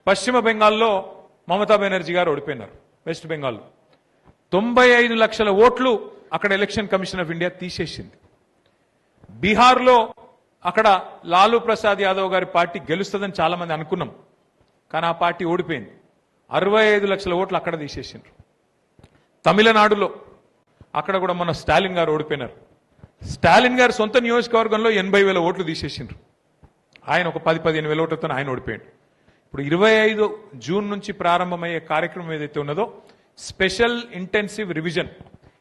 పశ్చిమ బెంగాల్లో మమతా బెనర్జీ గారు ఓడిపోయినారు. వెస్ట్ బెంగాల్లో 95 లక్షల ఓట్లు అక్కడ ఎలక్షన్ కమిషన్ ఆఫ్ ఇండియా తీసేసింది. బీహార్లో అక్కడ లాలూ ప్రసాద్ యాదవ్ గారి పార్టీ గెలుస్తుందని చాలా మంది అనుకున్నాం, కానీ ఆ పార్టీ ఓడిపోయింది. 65 లక్షల ఓట్లు అక్కడ తీసేసిండ్రు. తమిళనాడులో అక్కడ కూడా మొన్న స్టాలిన్ గారు ఓడిపోయినారు. స్టాలిన్ గారు సొంత నియోజకవర్గంలో 80,000 ఓట్లు తీసేసిండ్రు. ఆయన ఒక 10-15 వేల ఓట్లతో ఆయన ఓడిపోయాడు. ఇప్పుడు 25 జూన్ నుంచి ప్రారంభమయ్యే కార్యక్రమం ఏదైతే ఉన్నదో స్పెషల్ ఇంటెన్సివ్ రివిజన్,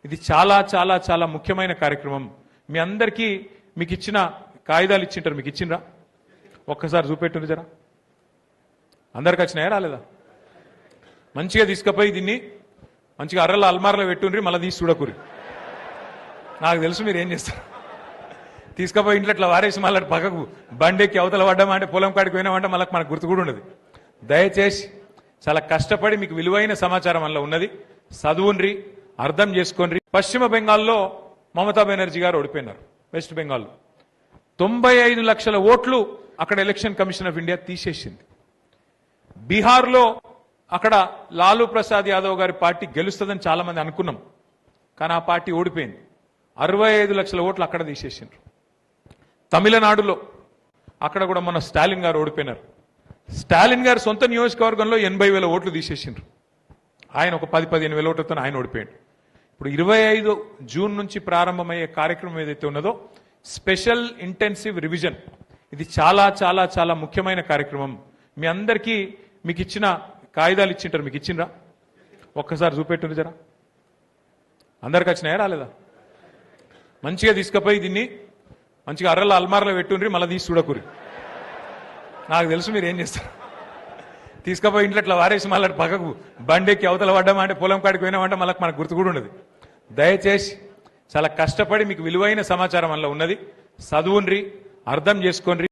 ఇది చాలా చాలా చాలా ముఖ్యమైన కార్యక్రమం. మీ అందరికీ మీకు ఇచ్చిన కాగితాలు ఇచ్చింటారు, మీకు ఇచ్చిండ్రా? ఒక్కసారి చూపెట్టుండి జరా. అందరికి వచ్చినాయా రాలేదా? మంచిగా తీసుకుపోయి దీన్ని మంచిగా అర్రల అల్మార్లో పెట్టుండ్రి, మళ్ళీ తీసి చూడకూరి. నాకు తెలుసు మీరు ఏం చేస్తారు. తీసుకుపోయి ఇంట్లో ఇట్లా వారేసి మళ్ళీ పక్కకు బండెక్కి అవతల పడ్డామా అంటే పొలం కాడికి పోయినామంటే మళ్ళీ మనకు గుర్తు కూడా ఉండదు. దయచేసి చాలా కష్టపడి మీకు విలువైన సమాచారం వల్ల ఉన్నది, చదువుండ్రి, అర్థం చేసుకోండి. పశ్చిమ బెంగాల్లో మమతా బెనర్జీ గారు ఓడిపోయినారు. వెస్ట్ బెంగాల్లో 95 లక్షల ఓట్లు అక్కడ ఎలక్షన్ కమిషన్ ఆఫ్ ఇండియా తీసేసింది. బీహార్లో అక్కడ లాలూ ప్రసాద్ యాదవ్ గారి పార్టీ గెలుస్తుందని చాలా మంది అనుకున్నాం, కానీ ఆ పార్టీ ఓడిపోయింది. 65 లక్షల ఓట్లు అక్కడ తీసేసిండ్రు. తమిళనాడులో అక్కడ కూడా మొన్న స్టాలిన్ గారు ఓడిపోయినారు. స్టాలిన్ గారు సొంత నియోజకవర్గంలో 80,000 ఓట్లు తీసేసిండ్రు. ఆయన ఒక 10-15 వేల ఓట్లతో ఆయన ఓడిపోయాడు. ఇప్పుడు 25 జూన్ నుంచి ప్రారంభమయ్యే కార్యక్రమం ఏదైతే ఉన్నదో స్పెషల్ ఇంటెన్సివ్ రివిజన్, ఇది చాలా చాలా చాలా ముఖ్యమైన కార్యక్రమం. మీ అందరికీ మీకు ఇచ్చిన కాగితాలు ఇచ్చింటారు, మీకు ఇచ్చిండ్రా? ఒక్కసారి చూపెట్టుండి జరా. అందరికి వచ్చినాయా రాలేదా? మంచిగా తీసుకుపోయి దీన్ని మంచిగా అర్రల అల్మార్లో పెట్టుండ్రి, మళ్ళీ తీసి చూడకూరి. నాకు తెలుసు మీరు ఏం చేస్తారు. తీసుకుపోయి ఇంట్లో ఇట్లా వారేసి మళ్ళీ పక్కకు బండెక్కి అవతల పడ్డామా అంటే పొలం కాడికి పోయినామంటే మళ్ళీ మనకు గుర్తు కూడా ఉండదు. దయచేసి చాలా కష్టపడి మీకు విలువైన సమాచారం వల్ల ఉన్నది, చదువుండ్రి, అర్థం చేసుకోండి.